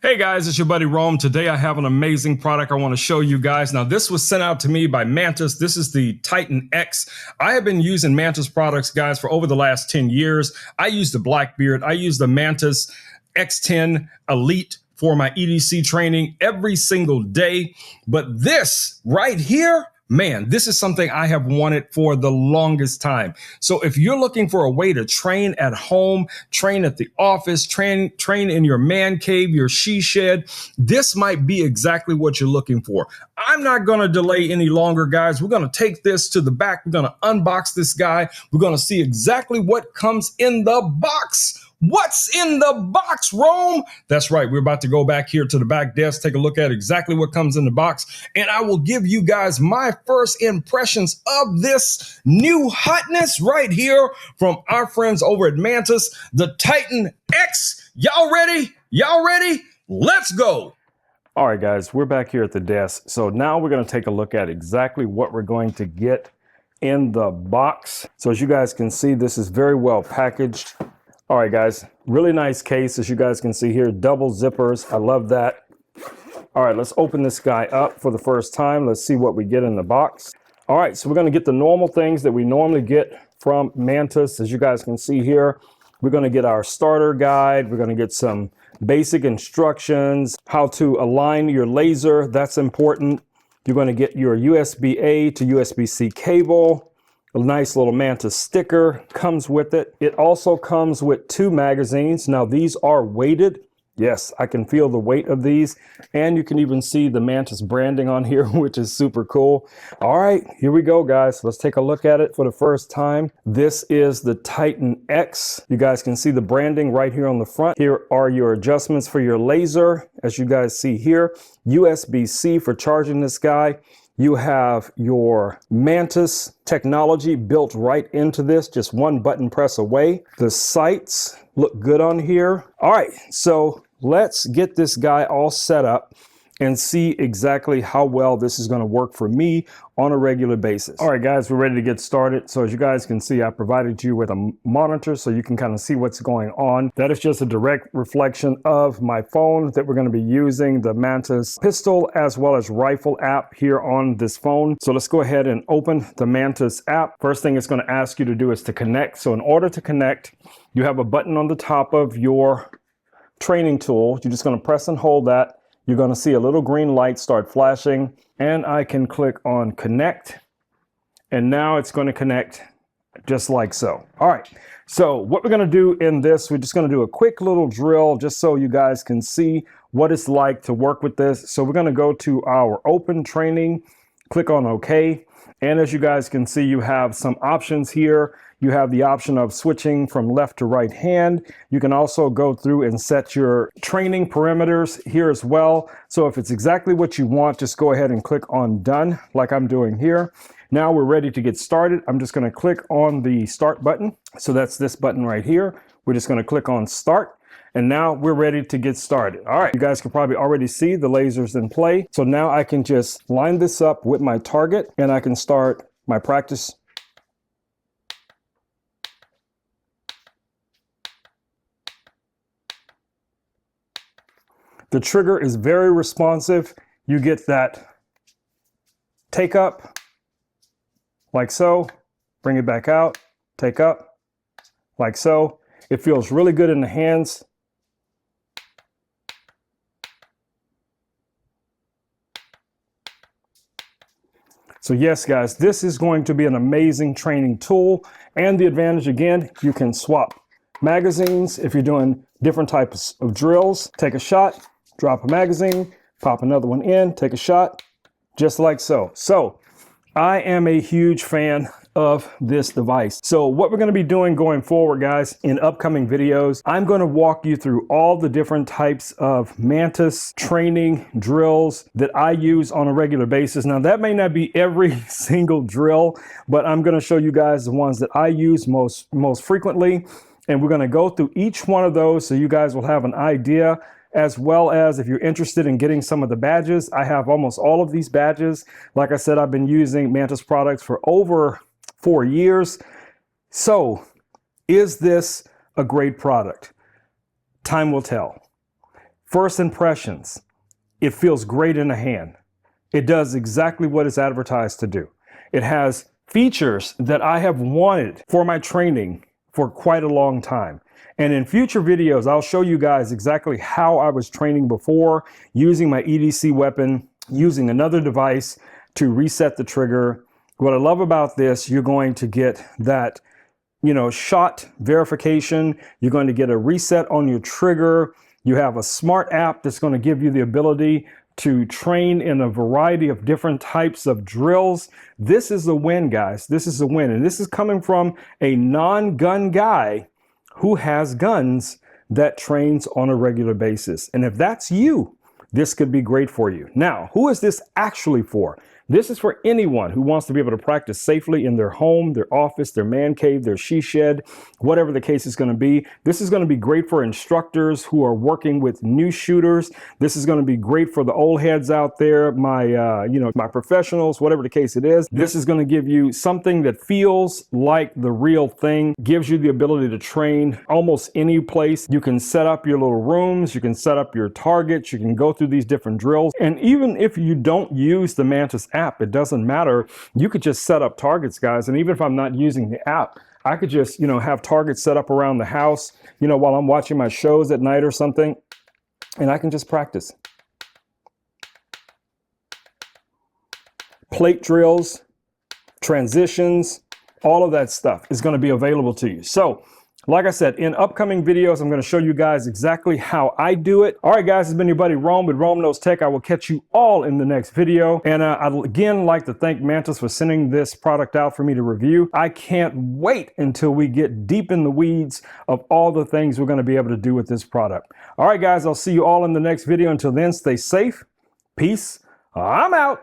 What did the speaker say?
Hey guys, it's your buddy Rome. Today I have an amazing product I want to show you guys. Now this was sent out to me by Mantis. This is the Titan X. I have been using Mantis products, guys, for over the last 10 years. I use the Blackbeard. I use the Mantis X10 Elite for my EDC training every single day. But this right here, man, this is something I have wanted for the longest time. So if you're looking for a way to train at home, train at the office, train in your man cave, your she shed, this might be exactly what you're looking for. I'm not going to delay any longer, guys. We're going to take this to the back. We're going to unbox this guy. We're going to see exactly what comes in the box. What's in the box, Rome? That's right. We're about to go back here to the back desk, take a look at exactly what comes in the box, and I will give you guys my first impressions of this new hotness right here from our friends over at Mantis, the Titan X. Y'all ready? Y'all ready? Let's go. All right, guys, we're back here at the desk. So now we're going to take a look at exactly what we're going to get in the box. So as you guys can see, this is very well packaged. All right, guys, really nice case, as you guys can see here, double zippers. I love that. All right, let's open this guy up for the first time. Let's see what we get in the box. All right, so we're going to get the normal things that we normally get from Mantis. As you guys can see here, we're going to get our starter guide. We're going to get some basic instructions, how to align your laser. That's important. You're going to get your USB-A to USB-C cable. A nice little Mantis sticker comes with it. It also comes with 2 magazines. Now these are weighted. Yes, I can feel the weight of these. And you can even see the Mantis branding on here, which is super cool. All right, here we go, guys. Let's take a look at it for the first time. This is the Titan X. You guys can see the branding right here on the front. Here are your adjustments for your laser. As you guys see here, USB-C for charging this guy. You have your Mantis technology built right into this, just one button press away. The sights look good on here. All right, so let's get this guy all set up and see exactly how well this is going to work for me on a regular basis. All right, guys, we're ready to get started. So as you guys can see, I provided you with a monitor so you can kind of see what's going on. That is just a direct reflection of my phone that we're going to be using, the Mantis pistol as well as rifle app here on this phone. So let's go ahead and open the Mantis app. First thing it's going to ask you to do is to connect. So in order to connect, you have a button on the top of your training tool. You're just going to press and hold that. You're going to see a little green light start flashing, and I can click on connect, and now it's going to connect just like so. All right, so what we're going to do in this, we're just going to do a quick little drill just so you guys can see what it's like to work with this. So we're going to go to our open training, click on OK, and as you guys can see, you have some options here. You have the option of switching from left to right hand. You can also go through and set your training parameters here as well. So if it's exactly what you want, just go ahead and click on done like I'm doing here. Now we're ready to get started. I'm just going to click on the start button. So that's this button right here. We're just going to click on start. And now we're ready to get started. All right, you guys can probably already see the lasers in play. So now I can just line this up with my target and I can start my practice. The trigger is very responsive. You get that take up, like so, bring it back out, take up, like so. It feels really good in the hands. So yes, guys, this is going to be an amazing training tool. And the advantage, again, you can swap magazines if you're doing different types of drills. Take a shot, drop a magazine, pop another one in, take a shot, just like so. So I am a huge fan of this device. So what we're going to be doing going forward, guys, in upcoming videos, I'm going to walk you through all the different types of Mantis training drills that I use on a regular basis. Now that may not be every single drill, but I'm going to show you guys the ones that I use most frequently. And we're going to go through each one of those so you guys will have an idea, as well as if you're interested in getting some of the badges. I have almost all of these badges. Like I said, I've been using Mantis products for over 4 years. So is this a great product? Time will tell. First impressions, it feels great in the hand. It does exactly what it's advertised to do. It has features that I have wanted for my training for quite a long time. And in future videos, I'll show you guys exactly how I was training before, using my EDC weapon, using another device to reset the trigger. What I love about this, you're going to get that, shot verification. You're going to get a reset on your trigger. You have a smart app that's going to give you the ability to train in a variety of different types of drills. This is a win, guys. This is a win. And this is coming from a non-gun guy who has guns that trains on a regular basis. And if that's you, this could be great for you. Now, who is this actually for? This is for anyone who wants to be able to practice safely in their home, their office, their man cave, their she shed, whatever the case is going to be. This is going to be great for instructors who are working with new shooters. This is going to be great for the old heads out there, my professionals, whatever the case it is. This is going to give you something that feels like the real thing, gives you the ability to train almost any place. You can set up your little rooms, you can set up your targets, you can go through these different drills. And even if you don't use the Mantis app, it doesn't matter. You could just set up targets, guys. And even if I'm not using the app, I could just, have targets set up around the house, while I'm watching my shows at night or something, and I can just practice. Plate drills, transitions, all of that stuff is going to be available to you. So, like I said, in upcoming videos, I'm going to show you guys exactly how I do it. All right, guys, it's been your buddy Rome with Rome Knows Tech. I will catch you all in the next video. And I'd again like to thank Mantis for sending this product out for me to review. I can't wait until we get deep in the weeds of all the things we're going to be able to do with this product. All right, guys, I'll see you all in the next video. Until then, stay safe. Peace. I'm out.